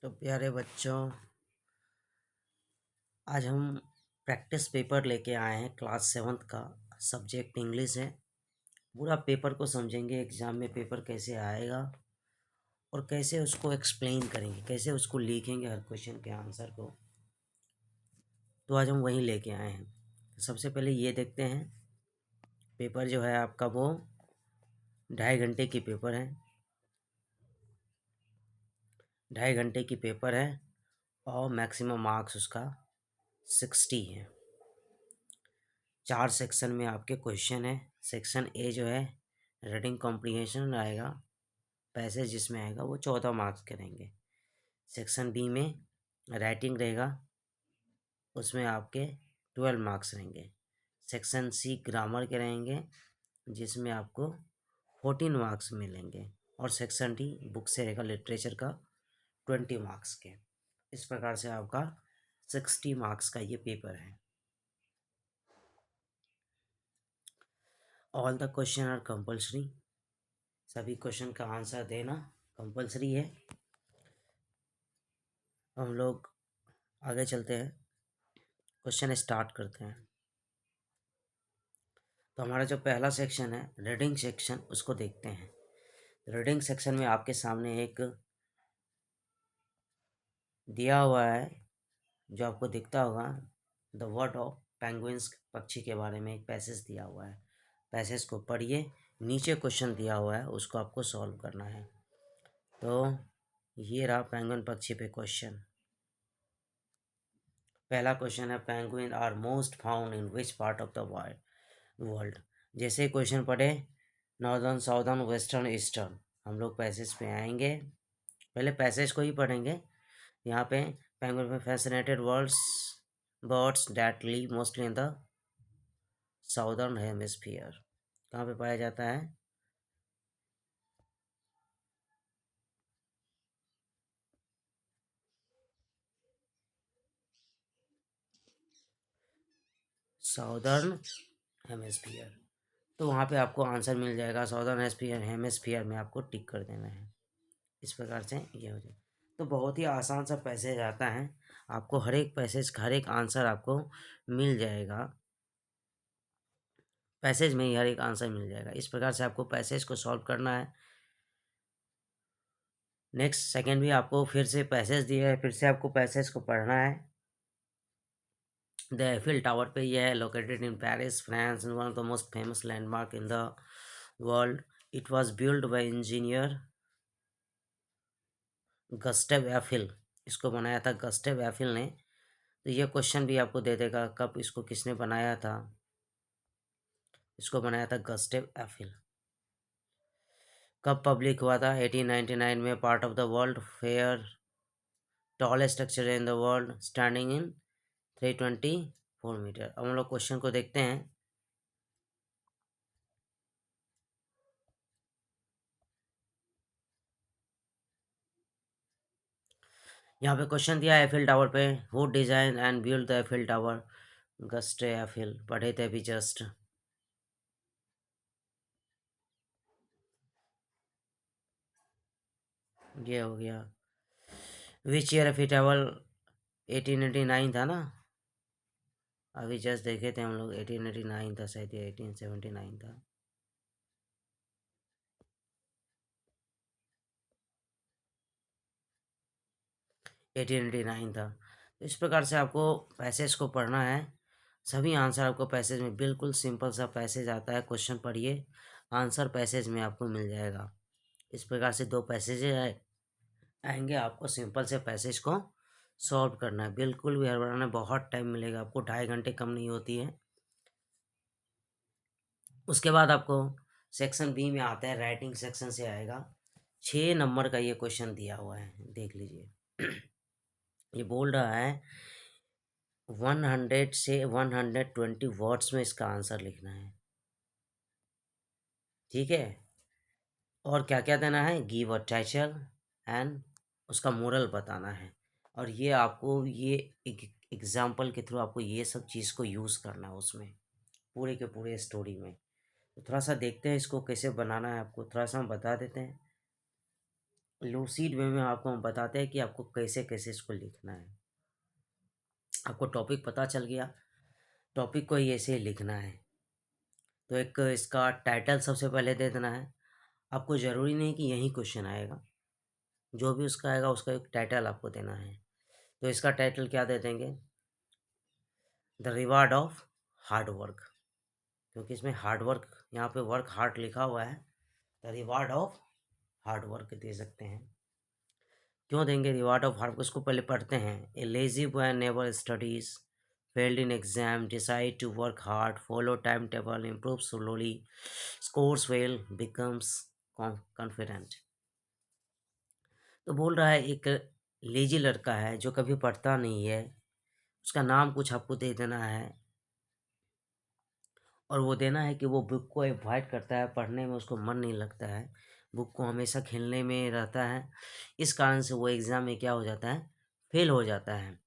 तो प्यारे बच्चों, आज हम प्रैक्टिस पेपर लेके आए हैं। क्लास 7th का सब्जेक्ट इंग्लिश है। पूरा पेपर को समझेंगे, एग्ज़ाम में पेपर कैसे आएगा और कैसे उसको एक्सप्लेन करेंगे, कैसे उसको लिखेंगे हर क्वेश्चन के आंसर को। तो आज हम वहीं लेके आए हैं। तो सबसे पहले ये देखते हैं, पेपर जो है आपका वो 2.5 घंटे की पेपर है। 2.5 घंटे की पेपर है और मैक्सिमम मार्क्स उसका 60 है। 4 सेक्शन में आपके क्वेश्चन है। सेक्शन ए जो है रीडिंग कॉम्प्रिहेंशन आएगा, पैसेज जिसमें आएगा वो 14 मार्क्स के रहेंगे। सेक्शन बी में राइटिंग रहेगा, उसमें आपके 12 मार्क्स रहेंगे। सेक्शन सी ग्रामर के रहेंगे, जिसमें आपको 14 मार्क्स मिलेंगे। और सेक्शन डी बुक से रहेगा, लिटरेचर का 20 मार्क्स के। इस प्रकार से आपका 60 मार्क्स का ये पेपर है। All the question are compulsory, सभी क्वेश्चन का आंसर देना कंपल्सरी है। हम लोग आगे चलते हैं, क्वेश्चन स्टार्ट करते हैं। तो हमारा जो पहला सेक्शन है रीडिंग सेक्शन, उसको देखते हैं। रीडिंग सेक्शन में आपके सामने एक दिया हुआ है, जो आपको दिखता होगा, द वर्ड ऑफ पेंगुइन्स, पक्षी के बारे में एक पैसेज दिया हुआ है। पैसेज को पढ़िए, नीचे क्वेश्चन दिया हुआ है, उसको आपको सॉल्व करना है। तो ये रहा पेंगुइन पक्षी पे क्वेश्चन। पहला क्वेश्चन है, penguin are most found in which part of the world. जैसे क्वेश्चन पढ़े, नॉर्दर्न, साउदर्न, वेस्टर्न, ईस्टर्न, हम लोग पैसेज पे आएंगे। पहले पैसेज को ही पढ़ेंगे। यहाँ पे पेंगुइन में fascinated words birds that live mostly in the southern hemisphere, कहाँ पे पाया जाता है? Southern hemisphere. तो वहाँ पे आपको आंसर मिल जाएगा। साउदर्न हेमिस्फीयर में आपको टिक कर देना है। इस प्रकार से ये हो जाए। तो बहुत ही आसान सा पैसेज आता है, आपको हर एक पैसेज का हर एक आंसर आपको मिल जाएगा। पैसेज में ही हर एक आंसर मिल जाएगा। इस प्रकार से आपको पैसेज को सॉल्व करना है। नेक्स्ट सेकेंड भी आपको फिर से पैसेज दिया है, फिर से आपको पैसेज को पढ़ना है। द एफिल टावर पे यह है, located in Paris, France, one of the most famous landmark in the world. It was build by engineer Gustave Eiffel. इसको बनाया था गस्टेव एफिल ने। तो ये क्वेश्चन भी आपको दे देगा, कब इसको किसने बनाया था। इसको बनाया था गस्टेव एफिल। कब पब्लिक हुआ था? 1899 में। Part of the world fair, tallest structure in the world, standing in 324 metre. अब हम लोग क्वेश्चन को देखते हैं। यहाँ पे क्वेश्चन दिया है एफिल टावर पे, who design and build the Eiffel tower? Gustave Eiffel, पढ़े थे अभी जस्ट। ये हो गया। Which year Eiffel tower? 1889 था ना, अभी जस्ट देखे थे हम लोग। 1889 था शायद, या 1879 था। 1889 था। तो इस प्रकार से आपको पैसेज को पढ़ना है। सभी आंसर आपको पैसेज में, बिल्कुल सिंपल सा पैसेज आता है। क्वेश्चन पढ़िए, आंसर पैसेज में आपको मिल जाएगा। इस प्रकार से 2 पैसेज आएंगे, आपको सिंपल से पैसेज को सॉल्व करना है। बिल्कुल भी हड़बड़ाना, बहुत टाइम मिलेगा आपको, 2.5 घंटे कम नहीं होती है। उसके बाद आपको सेक्शन बी में आता है, राइटिंग सेक्शन से आएगा। 6 नंबर का ये क्वेश्चन दिया हुआ है, देख लीजिए। ये बोल रहा है 100 से 120 वर्ड्स में इसका आंसर लिखना है। ठीक है। और क्या क्या देना है? गिव अ टाइटल एंड उसका मोरल बताना है। और ये आपको ये एग्जाम्पल के थ्रू आपको ये सब चीज़ को यूज़ करना है उसमें, पूरे के पूरे स्टोरी में। तो थोड़ा सा देखते हैं इसको कैसे बनाना है, आपको थोड़ा सा हम बता देते हैं। लूसीड वे में आपको हम बताते हैं कि आपको कैसे कैसे इसको लिखना है। आपको टॉपिक पता चल गया, टॉपिक को ही ऐसे ही लिखना है। तो एक इसका टाइटल सबसे पहले दे देना है। आपको ज़रूरी नहीं कि यही क्वेश्चन आएगा, जो भी उसका आएगा उसका एक टाइटल आपको देना है। तो इसका टाइटल क्या दे देंगे, the reward of hard work, क्योंकि इसमें हार्ड वर्क, यहाँ पे वर्क हार्ड लिखा हुआ है। The reward of hard work दे सकते हैं। क्यों देंगे रिवार्ड ऑफ हार्ड वर्क, उसको पहले पढ़ते हैं। A lazy boy never studies, failed in exam, decide to work hard, follow time table, improve slowly, scores well, becomes confident. तो बोल रहा है एक लेजी लड़का है जो कभी पढ़ता नहीं है, उसका नाम कुछ आपको दे देना है, और वो देना है कि वो बुक को अवॉइड करता है, पढ़ने में उसको मन नहीं लगता है, बुक को हमेशा खेलने में रहता है। इस कारण से वो एग्ज़ाम में क्या हो जाता है, फेल हो जाता है।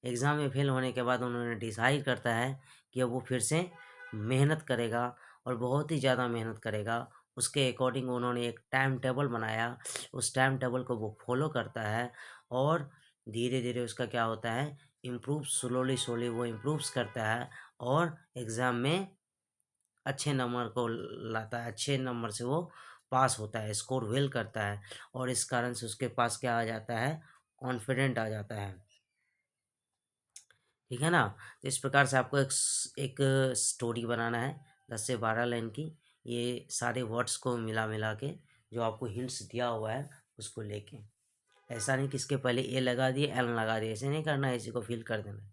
एग्ज़ाम में फेल होने के बाद उन्होंने डिसाइड करता है कि अब वो फिर से मेहनत करेगा, और बहुत ही ज़्यादा मेहनत करेगा। उसके अकॉर्डिंग उन्होंने एक टाइम टेबल बनाया, उस टाइम टेबल को वो फॉलो करता है, और धीरे धीरे उसका क्या होता है, इम्प्रूव स्लोली स्लोली वो इम्प्रूव्स करता है, और एग्ज़ाम में अच्छे नंबर को लाता है, अच्छे नंबर से वो पास होता है, स्कोर वेल करता है, और इस कारण से उसके पास क्या आ जाता है, कॉन्फिडेंट आ जाता है। ठीक है ना। तो इस प्रकार से आपको एक स्टोरी बनाना है 10 से 12 लाइन की। ये सारे वर्ड्स को मिला मिला के, जो आपको हिंट्स दिया हुआ है उसको लेके, ऐसा नहीं कि इसके पहले ए लगा दिए एल लगा दिए, ऐसे नहीं करना है, इसी को फिल कर देना है।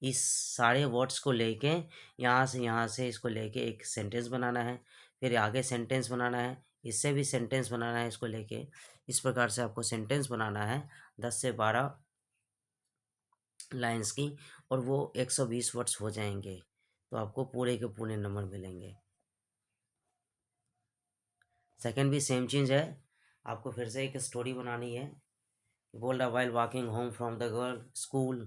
इस सारे वर्ड्स को लेके यहाँ से इसको लेके एक सेंटेंस बनाना है, फिर आगे सेंटेंस बनाना है, इससे भी सेंटेंस बनाना है इसको लेके। इस प्रकार से आपको सेंटेंस बनाना है 10 से 12 लाइन्स की, और वो 120 वर्ड्स हो जाएंगे, तो आपको पूरे के पूरे नंबर मिलेंगे। सेकंड भी सेम चीज़ है, आपको फिर से एक स्टोरी बनानी है। बोल रहा, while walking home from the school,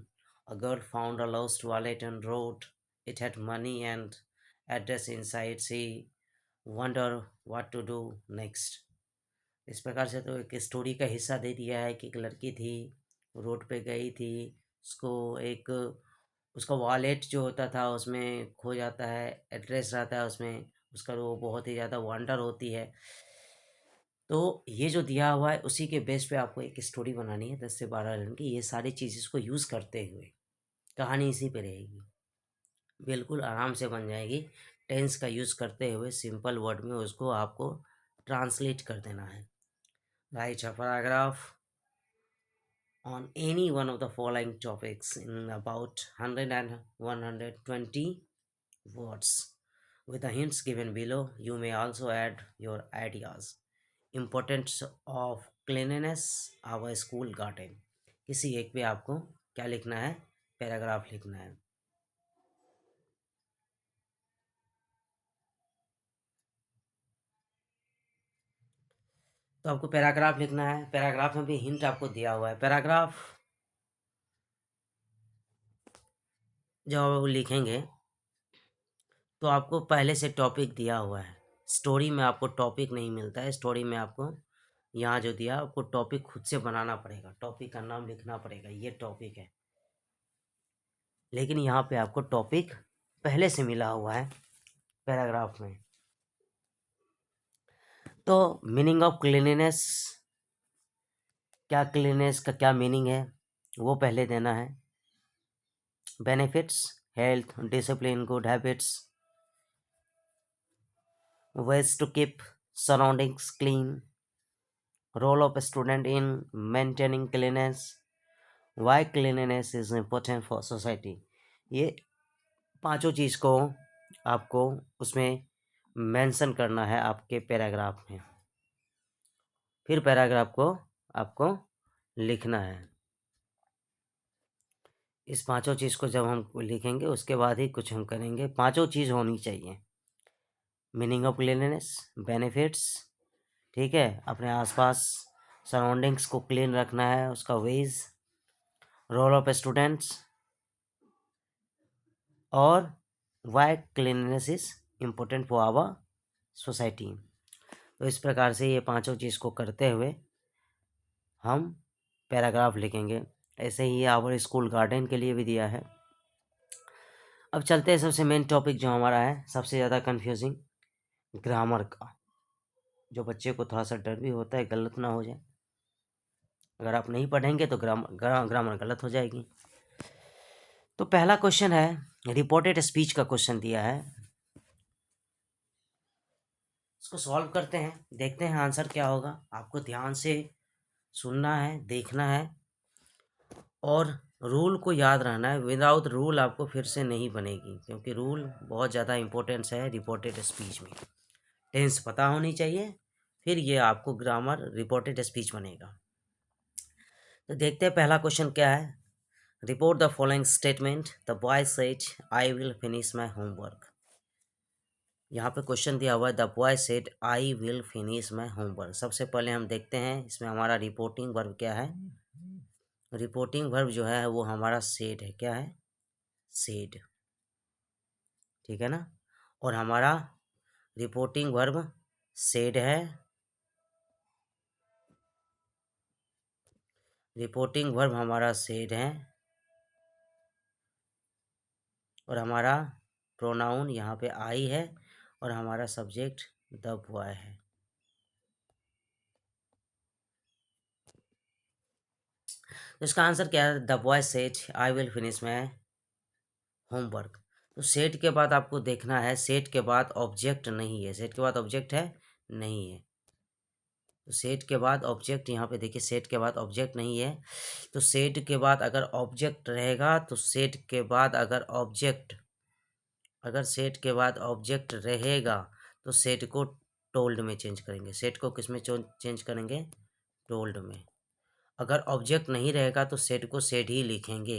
a girl found a lost wallet and wrote it had money and address inside. She wondered what to do next. इस प्रकार से तो एक स्टोरी का हिस्सा दे दिया है कि एक लड़की थी, रोड पे गई थी, उसको एक उसका वॉलेट जो होता था उसमें खो जाता है, एड्रेस रहता है उसमें, उसका वो बहुत ही ज़्यादा वंडर होती है। तो ये जो दिया हुआ है उसी के बेस पे आपको एक स्टोरी बनानी है 10 से 12 लाइन की। ये सारी चीज़ को यूज़ करते हुए कहानी इसी पे रहेगी, बिल्कुल आराम से बन जाएगी। टेंस का यूज़ करते हुए सिंपल वर्ड में उसको आपको ट्रांसलेट कर देना है। Right a paragraph on any one of the following topics in about 100 and 120 words. With the hints given below, you may also add your ideas. Importance of cleanliness, our school garden. किसी एक पे आपको क्या लिखना है, paragraph लिखना है। तो आपको पैराग्राफ लिखना है, पैराग्राफ में भी हिंट आपको दिया हुआ है। पैराग्राफ जब आप लिखेंगे तो आपको पहले से टॉपिक दिया हुआ है। स्टोरी में आपको टॉपिक नहीं मिलता है, स्टोरी में आपको यहाँ जो दिया आपको टॉपिक खुद से बनाना पड़ेगा, टॉपिक का नाम लिखना पड़ेगा, ये टॉपिक है। लेकिन यहाँ पे आपको टॉपिक पहले से मिला हुआ है पैराग्राफ में। तो मीनिंग ऑफ क्लीनिनेस, क्या क्लीनिनेस का क्या मीनिंग है वो पहले देना है। Benefits, health, discipline, good habits, ways to keep surroundings clean, role of a student in maintaining cleanliness, why cleanliness is important for society। ये पांचों चीज़ को आपको उसमें मेंशन करना है आपके पैराग्राफ में। फिर पैराग्राफ को आपको लिखना है। इस पांचों चीज़ को जब हम लिखेंगे उसके बाद ही कुछ हम करेंगे। पांचों चीज़ होनी चाहिए, मीनिंग ऑफ क्लीननेस, बेनिफिट्स, ठीक है, अपने आसपास सराउंडिंग्स को क्लीन रखना है, उसका वेज, रोल ऑफ स्टूडेंट्स, और why cleanness is important for our society. तो इस प्रकार से ये पांचों चीज़ को करते हुए हम पैराग्राफ लिखेंगे। ऐसे ही आवर स्कूल गार्डन के लिए भी दिया है। अब चलते हैं सबसे मेन टॉपिक जो हमारा है, सबसे ज़्यादा कंफ्यूजिंग, ग्रामर का, जो बच्चे को थोड़ा सा डर भी होता है गलत ना हो जाए। अगर आप नहीं पढ़ेंगे तो ग्रामर गलत हो जाएगी। तो पहला क्वेश्चन है, रिपोर्टेड स्पीच का क्वेश्चन दिया है। इसको सॉल्व करते हैं, देखते हैं आंसर क्या होगा। आपको ध्यान से सुनना है, देखना है और रूल को याद रहना है। विदाउट रूल आपको फिर से नहीं बनेगी, क्योंकि रूल बहुत ज़्यादा इंपॉर्टेंस है रिपोर्टेड स्पीच में। टेंस पता होनी चाहिए, फिर ये आपको ग्रामर रिपोर्टेड स्पीच बनेगा। तो देखते हैं पहला क्वेश्चन क्या है। Report the following statement, the boy said I will finish my homework. यहाँ पे क्वेश्चन दिया हुआ है, the boy said I will finish my homework. सबसे पहले हम देखते हैं इसमें हमारा रिपोर्टिंग वर्ब क्या है। रिपोर्टिंग वर्ब जो है वो हमारा सेड है। क्या है? सेड। ठीक है ना। और हमारा रिपोर्टिंग वर्ब सेड है। रिपोर्टिंग वर्ब हमारा सेड है और हमारा प्रोनाउन यहाँ पे आई है और हमारा सब्जेक्ट द बॉय है। तो इसका आंसर क्या है? The boy said I will finish my homework. तो सेट के बाद आपको देखना है, सेट के बाद ऑब्जेक्ट नहीं है। सेट के बाद ऑब्जेक्ट है? नहीं है। तो सेट के बाद ऑब्जेक्ट, यहाँ पे देखिए सेट के बाद ऑब्जेक्ट नहीं है। तो सेट के बाद अगर ऑब्जेक्ट रहेगा तो सेट के बाद अगर सेट के बाद ऑब्जेक्ट रहेगा तो सेट को टोल्ड में चेंज करेंगे। सेट को किस में चेंज करेंगे? टोल्ड में। अगर ऑब्जेक्ट नहीं रहेगा तो सेट को सेड ही लिखेंगे।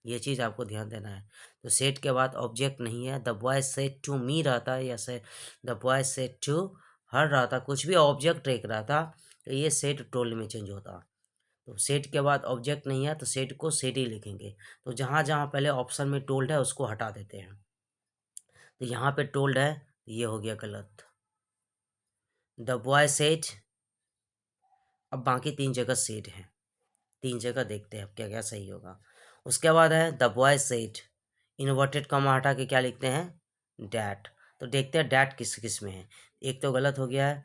ये चीज़ आपको ध्यान देना है। तो सेट के बाद ऑब्जेक्ट नहीं है। The boy said to me रहता है या से the boy said to her रहता, कुछ भी ऑब्जेक्ट एक रहता तो ये सेट टोल्ड में चेंज होता। तो सेट के बाद ऑब्जेक्ट नहीं है तो सेट को सेड ही लिखेंगे। तो जहाँ जहाँ पहले ऑप्शन में टोल्ड है उसको हटा देते हैं। तो यहाँ पे टोल्ड है, ये हो गया गलत। द बॉय सेड, अब बाकी तीन जगह सेड है, तीन जगह देखते हैं अब क्या क्या सही होगा। उसके बाद है the boy said, inverted comma हटा के क्या लिखते हैं? डैट। तो देखते हैं डैट किस किस में है। एक तो गलत हो गया है,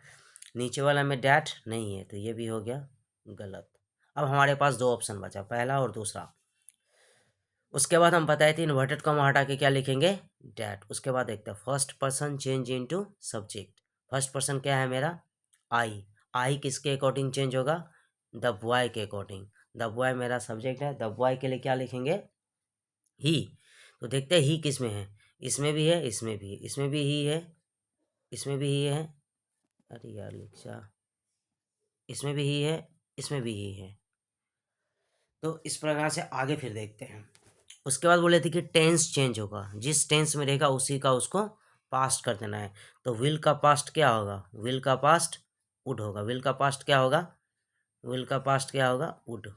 नीचे वाला में डैट नहीं है तो ये भी हो गया गलत। अब हमारे पास दो ऑप्शन बचा, पहला और दूसरा। उसके बाद हम बताए थे इन्वर्टेड कॉमा हटा के क्या लिखेंगे? डैट। उसके बाद देखते हैं first person change into subject. First person क्या है मेरा? आई। आई किसके अकॉर्डिंग चेंज होगा? द बॉय के अकॉर्डिंग। द बॉय मेरा सब्जेक्ट है, द बॉय के लिए क्या लिखेंगे? ही। तो देखते हैं ही किस में है। इसमें भी है, इसमें भी, इसमें भी ही है, इसमें भी ही है। अरे यार लिखा, इसमें भी ही है, इसमें भी ही है। तो इस प्रकार से आगे फिर देखते हैं। उसके बाद बोले थे कि टेंस चेंज होगा, जिस टेंस में रहेगा उसी का उसको पास्ट कर देना है। तो विल का पास्ट क्या होगा? विल का पास्ट वुड होगा। विल का पास्ट क्या होगा? विल का पास्ट क्या होगा? वुड।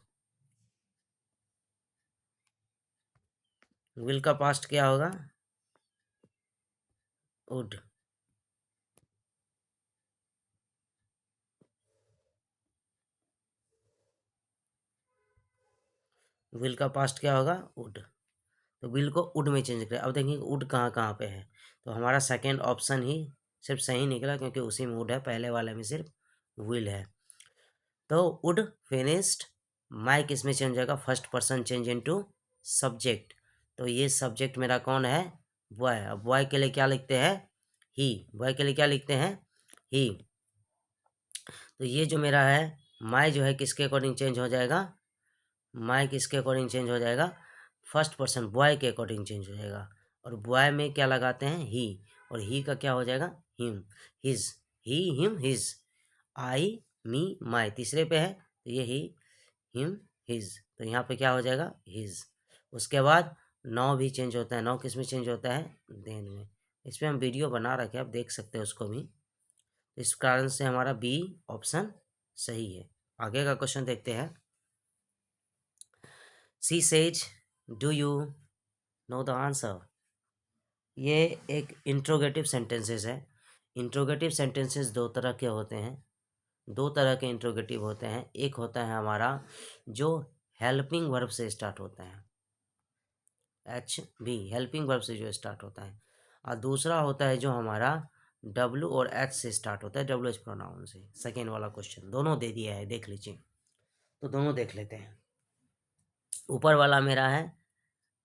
विल का पास्ट क्या होगा? वुड। विल का पास्ट क्या होगा? वुड। तो विल को वुड में चेंज करें। अब देखेंगे वुड कहाँ कहाँ पे है। तो हमारा सेकेंड ऑप्शन ही सिर्फ सही निकला, क्योंकि उसी में वुड है, पहले वाले में सिर्फ विल है। तो वुड फिनिश्ड माई किस में चेंज होगा? First person change into subject. तो ये सब्जेक्ट मेरा कौन है? बॉय। अब बॉय के लिए क्या लिखते हैं? ही। बॉय के लिए क्या लिखते हैं? ही। तो ये जो मेरा है माई जो है किसके अकॉर्डिंग चेंज हो जाएगा? माई किसके अकॉर्डिंग चेंज हो जाएगा? फर्स्ट पर्सन बॉय के अकॉर्डिंग चेंज हो जाएगा। और बॉय में क्या लगाते हैं? ही। और ही का क्या हो जाएगा? Him, his. He, him, his. I, me, my तीसरे पे है तो ये ही, हिम, हिज। तो यहाँ पे क्या हो जाएगा? हिज। उसके बाद नौ भी चेंज होता है। नौ किस में चेंज होता है? देन में। इस पर हम वीडियो बना रखे, आप देख सकते हैं उसको भी। इस कारण से हमारा बी ऑप्शन सही है। आगे का क्वेश्चन देखते हैं। She says do you know the answer. ये एक इंट्रोगेटिव सेंटेंसेस है। इंट्रोगेटिव सेंटेंसेस दो तरह के होते हैं। दो तरह के इंट्रोगेटिव होते हैं, एक होता है हमारा जो हेल्पिंग वर्ब से स्टार्ट होता है, एच बी हेल्पिंग वर्ब से जो स्टार्ट होता है, और दूसरा होता है जो हमारा डब्ल्यू और एच से स्टार्ट होता है, डब्ल्यू एच प्रोनाउन से। सेकेंड वाला क्वेश्चन दोनों दे दिया है, देख लीजिए। तो दोनों देख लेते हैं। ऊपर वाला मेरा है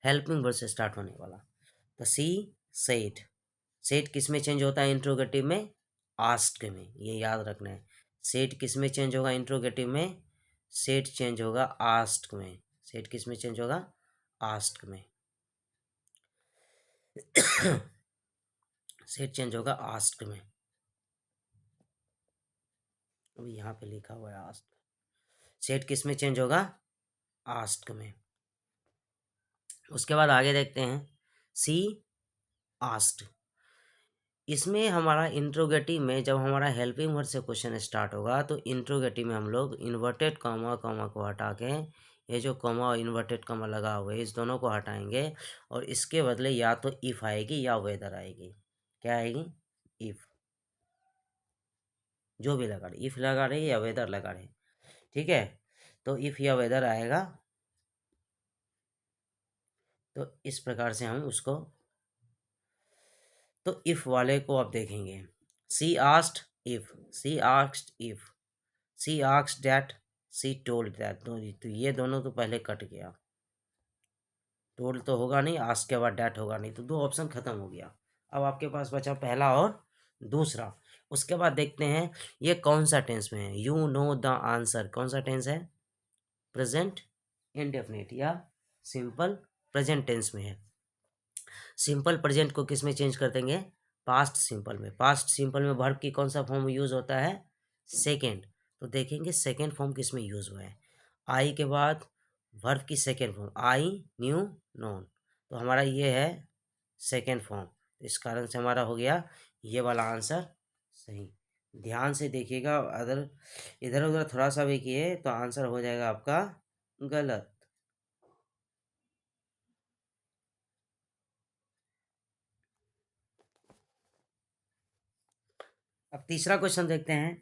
हेल्पिंग वर्ब से स्टार्ट होने वाला। तो सी सेड, सेड किस में चेंज होता है इंट्रोगेटिव में? आस्क में, ये याद रखना है। सेड किस में चेंज होगा इंट्रोगेटिव में? सेड चेंज होगा आस्क में। सेड किस में चेंज होगा? आस्क में। सेड चेंज होगा आस्क में। अभी यहाँ पे लिखा हुआ है आस्क। सेड किस में चेंज होगा? आस्क में। उसके बाद आगे देखते हैं सी आस्क्ड। इसमें हमारा इंट्रोगेटिव में जब हमारा हेल्पिंग वर्ड से क्वेश्चन स्टार्ट होगा तो इंट्रोगेटिव में हम लोग इन्वर्टेड कॉमा कॉमा को हटा के, ये जो कॉमा और इन्वर्टेड कॉमा लगा हुआ है इस दोनों को हटाएंगे और इसके बदले या तो इफ़ आएगी या वेदर आएगी। क्या आएगी? इफ़। जो भी लगा रहे, इफ़ लगा रहे या वेदर लगा रहे, ठीक है। तो इफ़ या वेदर आएगा तो इस प्रकार से हम उसको, तो इफ़ वाले को आप देखेंगे। She asked if, she asked if, she asked that, she told that. तो ये दोनों तो पहले कट गया, टोल्ड तो होगा नहीं, आस्क के बाद डैट होगा नहीं, तो दो ऑप्शन खत्म हो गया। अब आपके पास बचा पहला और दूसरा। उसके बाद देखते हैं ये कौन सा टेंस में है। यू नो द आंसर कौन सा टेंस है? प्रेजेंट इंडेफिनिट या सिंपल प्रेजेंट टेंस में है। सिंपल प्रेजेंट को किस में चेंज कर देंगे? पास्ट सिंपल में। पास्ट सिंपल में वर्ब की कौन सा फॉर्म यूज होता है? सेकेंड। तो देखेंगे सेकेंड फॉर्म किस में यूज हुआ है। आई के बाद वर्ब की second form, I knew known, तो हमारा ये है सेकेंड फॉर्म। इस कारण से हमारा हो गया ये वाला आंसर सही। ध्यान से देखिएगा, अगर इधर उधर थोड़ा सा भी किए तो आंसर हो जाएगा आपका गलत। अब तीसरा क्वेश्चन देखते हैं।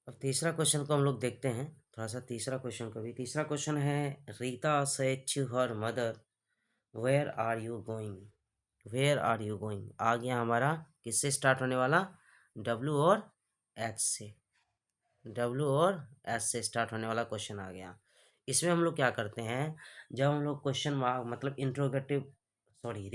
अब तीसरा क्वेश्चन को हम लोग देखते हैं, थोड़ा सा तीसरा क्वेश्चन को भी। तीसरा क्वेश्चन है Rita said to her mother where are you going. Where are you going आ गया हमारा, किससे स्टार्ट होने वाला? डब्ल्यू और एच से। डब्ल्यू और एस से स्टार्ट होने वाला क्वेश्चन आ गया। इसमें हम लोग क्या करते हैं, जब हम लोग क्वेश्चन मार्क मतलब इंट्रोगेटिव, सॉरी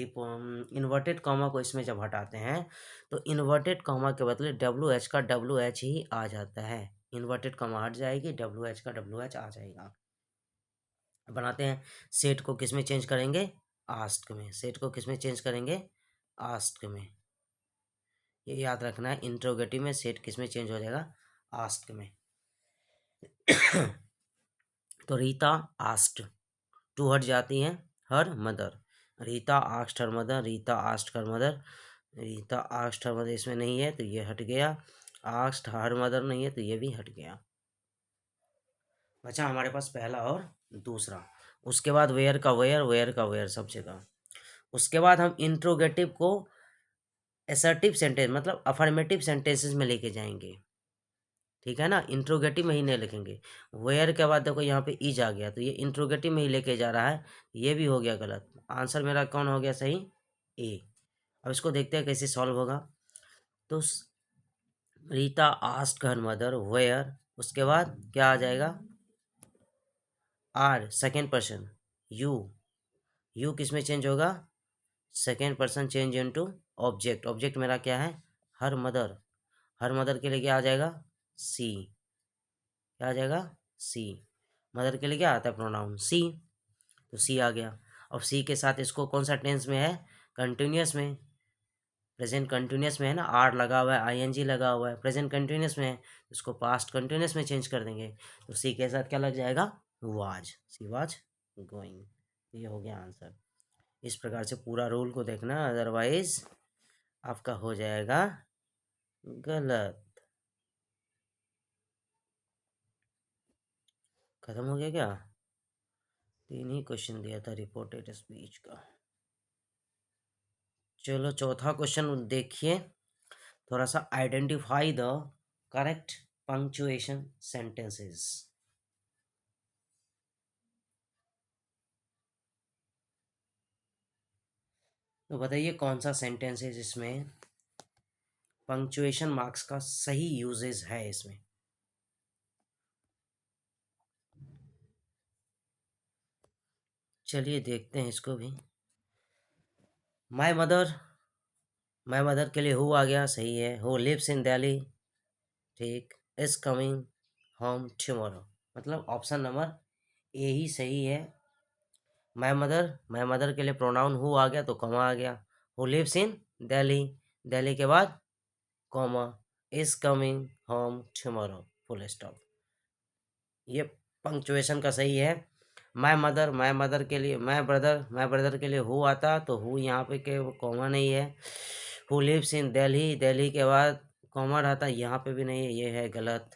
इन्वर्टेड कॉमा को इसमें जब हटाते हैं तो इन्वर्टेड कॉमा के बदले डब्ल्यू एच का डब्ल्यू एच ही आ जाता है। इन्वर्टेड कॉमा हट जाएगी, डब्ल्यू एच का डब्ल्यू एच आ जाएगा। बनाते हैं। सेट को किस में चेंज करेंगे? आस्क में। सेट को किस में चेंज करेंगे? आस्क में। ये याद रखना है, इंट्रोगेटिव में सेट किस में चेंज हो जाएगा? आस्क में। तो रीता आस्ट, टू हट जाती है, her mother. Rita asked her mother, Rita asked her mother, Rita asked her mother इसमें नहीं है तो ये हट गया। आस्ट हर मदर नहीं है तो ये भी हट गया। बचा हमारे पास पहला और दूसरा। उसके बाद वेयर का वेयर, वेयर का वेयर सब जगह। उसके बाद हम इंट्रोगेटिव को असर्टिव सेंटेंस मतलब अफर्मेटिव सेंटेंसेस में लेके जाएंगे, ठीक है ना। इंट्रोगेटिव में ही नहीं लिखेंगे। वेयर के बाद देखो यहाँ पे इज आ गया तो ये इंट्रोगेटिव में ही लेके जा रहा है, ये भी हो गया गलत। आंसर मेरा कौन हो गया सही? ए। अब इसको देखते हैं कैसे सॉल्व होगा। तो Rita asked her mother where, उसके बाद क्या आ जाएगा? Are second person, you, you किस में चेंज होगा? Second person change into object. Object मेरा क्या है? Her mother. हर मदर के लिए क्या आ जाएगा? सी। क्या आ जाएगा? सी। मदर के लिए क्या आता है प्रोनाउन? सी। तो सी आ गया। अब सी के साथ इसको कौन सा टेंस में है? कंटिन्यूस में। प्रेजेंट कंटिन्यूस में है ना, आर लगा हुआ है, आईएनजी लगा हुआ है, प्रेजेंट कंटिन्यूस में है, इसको पास्ट कंटिन्यूस में चेंज कर देंगे। तो सी के साथ क्या लग जाएगा? वाज। She was going. ये हो गया आंसर। इस प्रकार से पूरा रूल को देखना, अदरवाइज आपका हो जाएगा गलत। खत्म हो गया क्या? तीन ही क्वेश्चन दिया था रिपोर्टेड स्पीच का। चलो चौथा क्वेश्चन देखिए, थोड़ा सा identify the correct punctuation sentences. तो बताइए कौन सा सेंटेंस है जिसमें पंक्चुएशन मार्क्स का सही यूजेज है इसमें। चलिए देखते हैं इसको भी। माई मदर के लिए हु आ गया, सही है। हु लिव्स इन दिल्ली, ठीक। इज कमिंग होम टुमारो, मतलब ऑप्शन नंबर ए ही सही है। माई मदर के लिए प्रोनाउन हु आ गया तो कॉमा आ गया। Who lives in Delhi, Delhi के बाद comma, is coming home tomorrow, full stop. ये पंक्चुएशन का सही है। माई मदर के लिए माई ब्रदर के लिए हु आता तो हु यहाँ पे के कॉमा नहीं है। Who lives in Delhi, Delhi के बाद कॉमा रहता, यहाँ पे भी नहीं है, ये है गलत।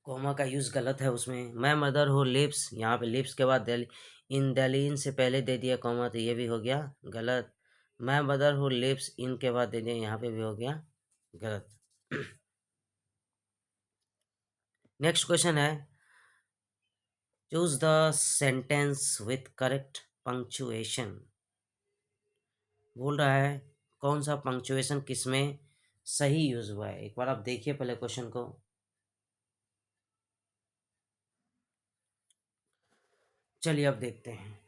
कॉमा का यूज़ गलत है उसमें। माई मदर हु लिव्स, यहाँ पे लिव्स के बाद दिल्ली, इन दिल्ली इन से पहले दे दिया कॉमा तो ये भी हो गया गलत। My mother who lives in के बाद दे दिया, यहाँ पे भी हो गया गलत। नेक्स्ट क्वेश्चन है, choose the sentence with correct punctuation. बोल रहा है कौन सा पंक्चुएशन किसमें सही यूज हुआ है। एक बार आप देखिए पहले क्वेश्चन को। चलिए अब देखते हैं।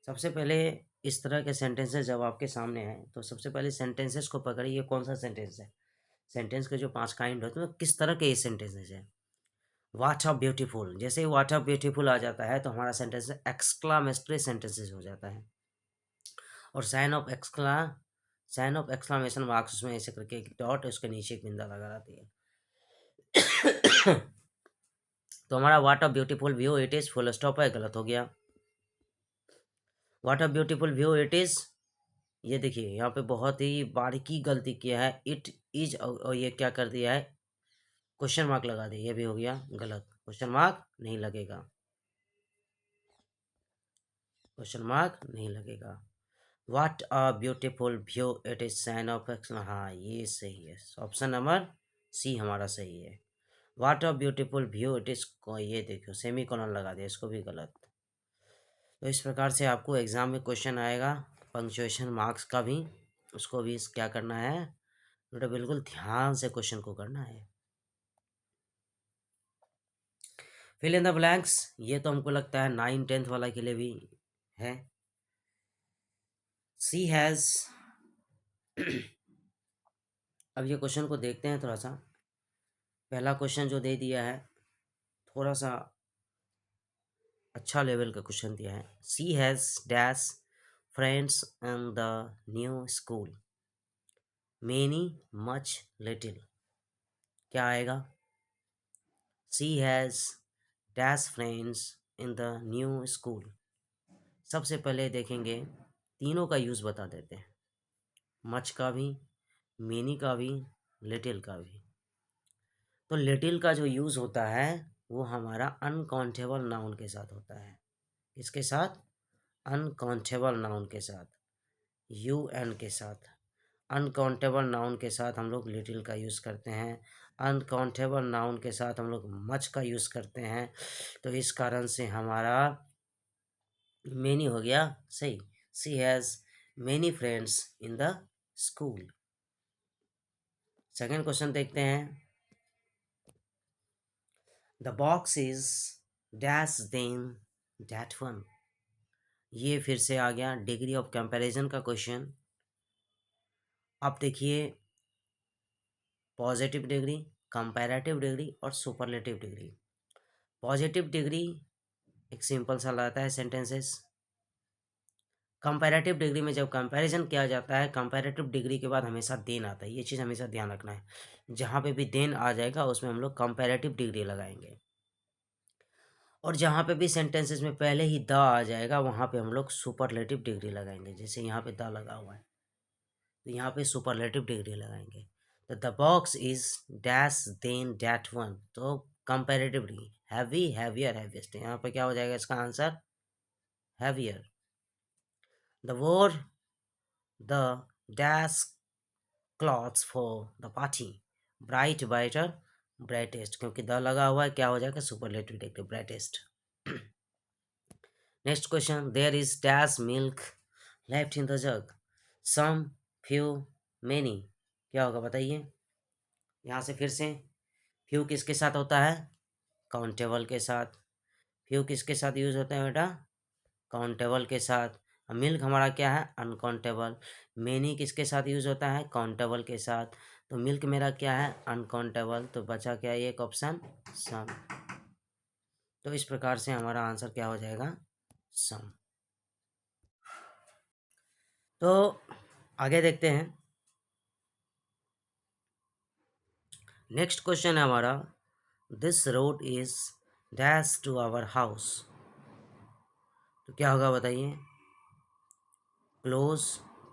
सबसे पहले इस तरह के सेंटेंसेस जब आपके सामने आए तो सबसे पहले सेंटेंसेस को पकड़िए, कौन सा सेंटेंस है। सेंटेंस के जो 5 काइंड होते हैं तो किस तरह के ये सेंटेंसेस है। वाट ऑफ ब्यूटीफुल, जैसे ही वाट ऑफ ब्यूटीफुल आ जाता है तो हमारा सेंटेंस एक्सक्लामेटरी सेंटेंसेस हो जाता है। और साइन ऑफ एक्सक्लामेशन मार्क्स उसमें ऐसे करके एक डॉट उसके नीचे एक बिंदा लगा रहती है। तो हमारा what of beautiful view it is, full stop है, गलत हो गया। What of beautiful view it is, ये देखिए यहाँ पे बहुत ही बारीकी गलती किया है, इट इज और ये क्या कर दिया है, क्वेश्चन मार्क लगा दिया, ये भी हो गया गलत। क्वेश्चन मार्क नहीं लगेगा, क्वेश्चन मार्क नहीं लगेगा। What a beautiful view it is sign of ex, हाँ ये सही है, ऑप्शन नंबर सी हमारा सही है। What a beautiful view it is, ये देखो सेमी कॉलन लगा दिया, इसको भी गलत। तो इस प्रकार से आपको एग्जाम में क्वेश्चन आएगा पंक्चुएशन मार्क्स का भी, उसको भी क्या करना है बेटा, बिल्कुल ध्यान से क्वेश्चन को करना है। फिल इन द ब्लैंक्स, ये तो हमको लगता है 9th-10th वाला के लिए भी है। सी हैज़, अब ये क्वेश्चन को देखते हैं थोड़ा सा। पहला क्वेश्चन जो दे दिया है थोड़ा सा अच्छा लेवल का क्वेश्चन दिया है। She has dash friends in the new school, many, much, little, क्या आएगा। She has dash friends in the new school, सबसे पहले देखेंगे तीनों का यूज़ बता देते हैं, मच का भी, मेनी का भी, लिटिल का भी। तो लिटिल का जो यूज़ होता है वो हमारा अनकाउंटेबल नाउन के साथ होता है। किसके साथ, अनकाउंटेबल नाउन के साथ, यू एन के साथ। अनकाउंटेबल नाउन के साथ हम लोग लिटिल का यूज़ करते हैं, अनकाउंटेबल नाउन के साथ हम लोग मच का यूज़ करते हैं। तो इस कारण से हमारा मेनी हो गया सही। She has many friends in the school. Second question देखते हैं। The box is dash than that one, ये फिर से आ गया डिग्री ऑफ कंपैरिजन का क्वेश्चन। अब देखिए पॉजिटिव डिग्री, कंपैरेटिव डिग्री और सुपरलेटिव डिग्री। पॉजिटिव डिग्री एक सिंपल सा लाता है सेंटेंसेस। कंपैरेटिव डिग्री में जब कंपैरिजन किया जाता है, कंपैरेटिव डिग्री के बाद हमेशा देन आता है, ये चीज़ हमेशा ध्यान रखना है। जहाँ पे भी देन आ जाएगा उसमें हम लोग कंपैरेटिव डिग्री लगाएंगे। और जहाँ पे भी सेंटेंसेस में पहले ही द आ जाएगा वहाँ पे हम लोग सुपरलेटिव डिग्री लगाएंगे। जैसे यहाँ पे द लगा हुआ है तो यहाँ पे सुपरलेटिव डिग्री लगाएंगे। तो the box is dash than that one, तो comparative degree heavy, heavier, heaviest, यहाँ पे क्या हो जाएगा इसका answer, heavier. The wore the dash clothes for the party, bright brighter brightest, क्योंकि द लगा हुआ है, क्या हो जाएगा, superlative adjective, brightest. Next question, there is dash milk left in the jug, some, few, many, क्या होगा बताइए। यहाँ से फिर से, फ्यू किसके साथ होता है, काउंटेबल के साथ। फ्यू किसके साथ यूज होता है बेटा, काउंटेबल के साथ। मिल्क हमारा क्या है, अनकाउंटेबल। मेनी किसके साथ यूज होता है, काउंटेबल के साथ। तो मिल्क मेरा क्या है, अनकाउंटेबल, तो बचा क्या, एक ऑप्शन सम। तो इस प्रकार से हमारा आंसर क्या हो जाएगा, सम। तो आगे देखते हैं। नेक्स्ट क्वेश्चन है हमारा, this road is dash to our house, तो क्या होगा बताइए, close,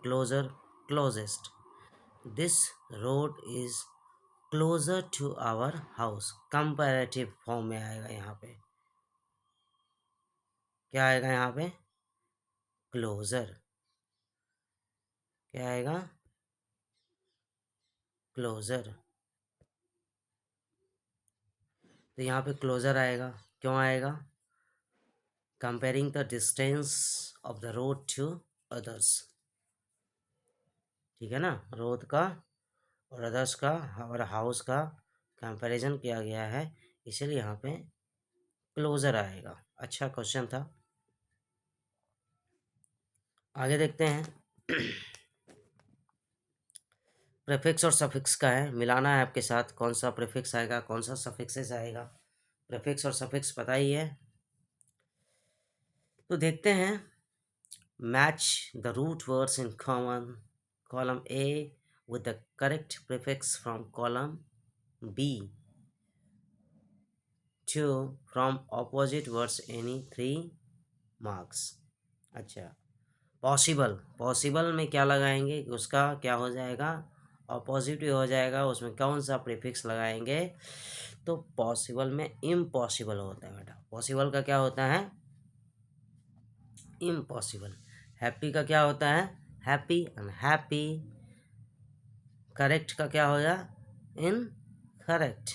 closer, closest. This road is closer to our house, comparative form में आएगा यहाँ पे, क्या आएगा यहाँ पे, क्लोजर, क्या आएगा, क्लोजर। तो यहाँ पे क्लोजर आएगा, क्यों आएगा, comparing the distance of the road to others, ठीक है ना, रोड का और अदर्स का और हाउस का कंपैरिजन किया गया है, इसीलिए यहाँ पे क्लोजर आएगा। अच्छा क्वेश्चन था। आगे देखते हैं। प्रीफिक्स और सफिक्स का है, मिलाना है आपके साथ, कौन सा प्रीफिक्स आएगा, कौन सा सफिक्सेस आएगा। प्रीफिक्स और सफिक्स पता ही है, तो देखते हैं। Match the root words in column A with the correct prefix from column B to from opposite words any 3 marks। अच्छा, पॉसिबल, पॉसिबल में क्या लगाएंगे, उसका क्या हो जाएगा, ऑपोजिट ही हो जाएगा, उसमें कौन सा प्रीफिक्स लगाएंगे, तो पॉसिबल में इम्पॉसिबल होता है बेटा, पॉसिबल का क्या होता है, इम्पॉसिबल। हैप्पी का क्या होता है, हैप्पी, अनहैप्पी। करेक्ट का क्या होगा, in correct,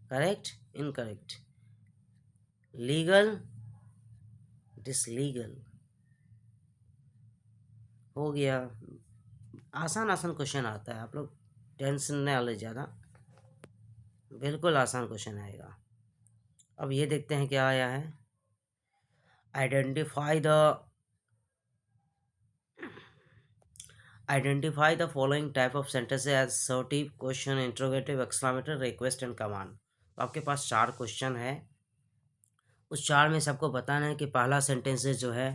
correct, incorrect. Legal, dislegal, हो गया। आसान आसान क्वेश्चन आता है, आप लोग टेंशन न ले ज़्यादा, बिल्कुल आसान क्वेश्चन आएगा। अब ये देखते हैं क्या आया है, identify the identify the following type of sentence as assertive, question, interrogative, exclamatory, request and command. तो आपके पास 4 क्वेश्चन है, उस 4 में सबको बताना है कि पहला सेंटेंस जो है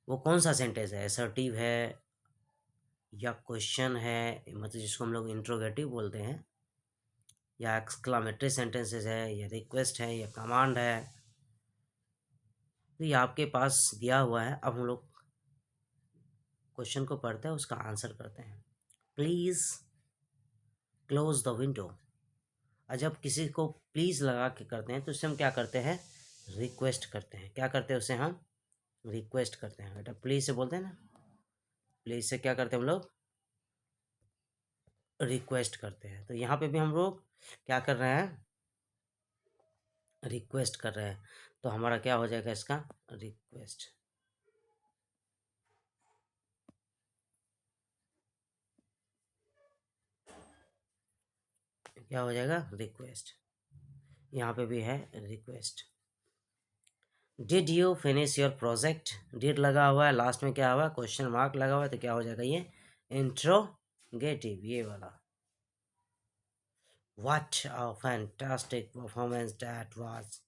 वो कौन सा सेंटेंस है, असर्टिव है या क्वेश्चन है, मतलब जिसको हम लोग इंट्रोगेटिव बोलते हैं, या एक्सक्लामेटरी सेंटेंसेस है, या रिक्वेस्ट है, या कमांड है। तो ये आपके पास दिया हुआ है। अब हम लोग क्वेश्चन को पढ़ते हैं, उसका आंसर करते हैं। Please close the window. और जब किसी को प्लीज़ लगा के करते हैं तो उससे हम क्या करते हैं, रिक्वेस्ट करते हैं। क्या करते हैं, उससे हम रिक्वेस्ट करते हैं बेटा, प्लीज़ से बोलते हैं ना, प्लीज़ से क्या करते हैं हम लोग, रिक्वेस्ट करते हैं। तो यहाँ पे भी हम लोग क्या कर रहे हैं, रिक्वेस्ट कर रहे हैं। तो हमारा क्या हो जाएगा इसका, रिक्वेस्ट, क्या हो जाएगा, रिक्वेस्ट। यहाँ पे भी है request. Did you finish your project, did लगा हुआ है, लास्ट में क्या हुआ, क्वेश्चन मार्क लगा हुआ है, तो क्या हो जाएगा ये, इंट्रोगेटिव, ये वाला। What a fantastic performance that was,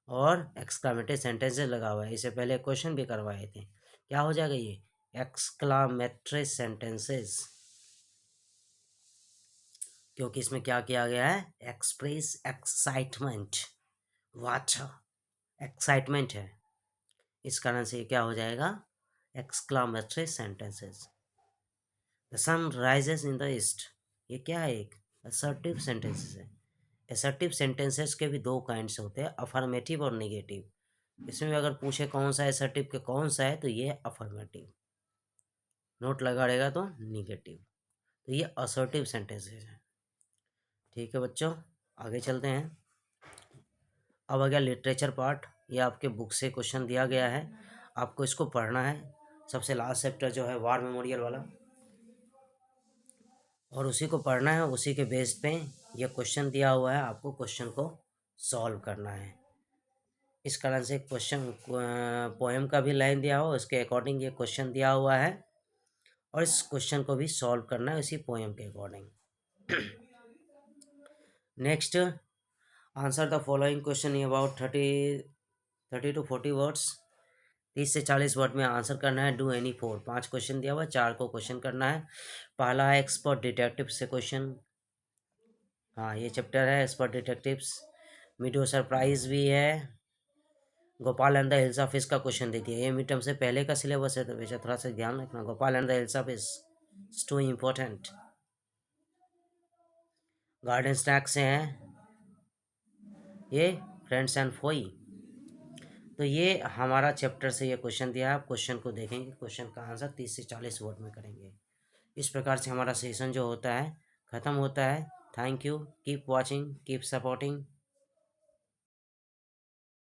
और एक्सक्लामेटरी सेंटेंसेस लगा हुआ है, इससे पहले क्वेश्चन भी करवाए थे। क्या हो जाएगा ये, एक्सक्लामेटरी सेंटेंसेस, क्योंकि इसमें क्या किया गया है, एक्सप्रेस एक्साइटमेंट, व्हाट एक्साइटमेंट है, इस कारण से क्या हो जाएगा, exclamatory sentences. The sun rises in the east, ये क्या है, एक असर्टिव सेंटेंसेस है। असर्टिव सेंटेंसेस के भी 2 काइंड्स होते हैं, अफर्मेटिव और नेगेटिव। इसमें भी अगर पूछे कौन सा असर्टिव के कौन सा है तो ये अफर्मेटिव, नोट लगा रहेगा तो निगेटिव, तो ये असर्टिव सेंटेंसेस है। ठीक है बच्चों, आगे चलते हैं। अब आ गया लिटरेचर पार्ट। ये आपके बुक से क्वेश्चन दिया गया है, आपको इसको पढ़ना है। सबसे लास्ट चैप्टर जो है वार मेमोरियल वाला, और उसी को पढ़ना है। उसी के बेस पे ये क्वेश्चन दिया हुआ है, आपको क्वेश्चन को सॉल्व करना है। इस कारण से क्वेश्चन पोएम का भी लाइन दिया हुआ, उसके अकॉर्डिंग ये क्वेश्चन दिया हुआ है, और इस क्वेश्चन को भी सॉल्व करना है उसी पोएम के according. Next, answer the following question in about 30 to 40 words. 30 से 40 वर्ड में आंसर करना है। डू एनी 4, 5 क्वेश्चन दिया हुआ है, 4 को क्वेश्चन करना है। पहला है एक्सपर्ट डिटेक्टिव से क्वेश्चन। हाँ, ये चैप्टर है एक्सपर्ट डिटेक्टिव्स। मीडियो सरप्राइज भी है। Gopal and the hills of fish का क्वेश्चन दे दिया। ये मिड टर्म से पहले का सिलेबस है, तो बेचा थोड़ा सा ध्यान रखना। Gopal and the hills of fish is too important. Garden snack से हैं ये फ्रेंड्स एंड फोई। तो ये हमारा चैप्टर से ये क्वेश्चन दिया है, आप क्वेश्चन को देखेंगे, क्वेश्चन का आंसर 30 से 40 वर्ड में करेंगे। इस प्रकार से हमारा सेशन जो होता है ख़त्म होता है। Thank you, keep watching, keep supporting.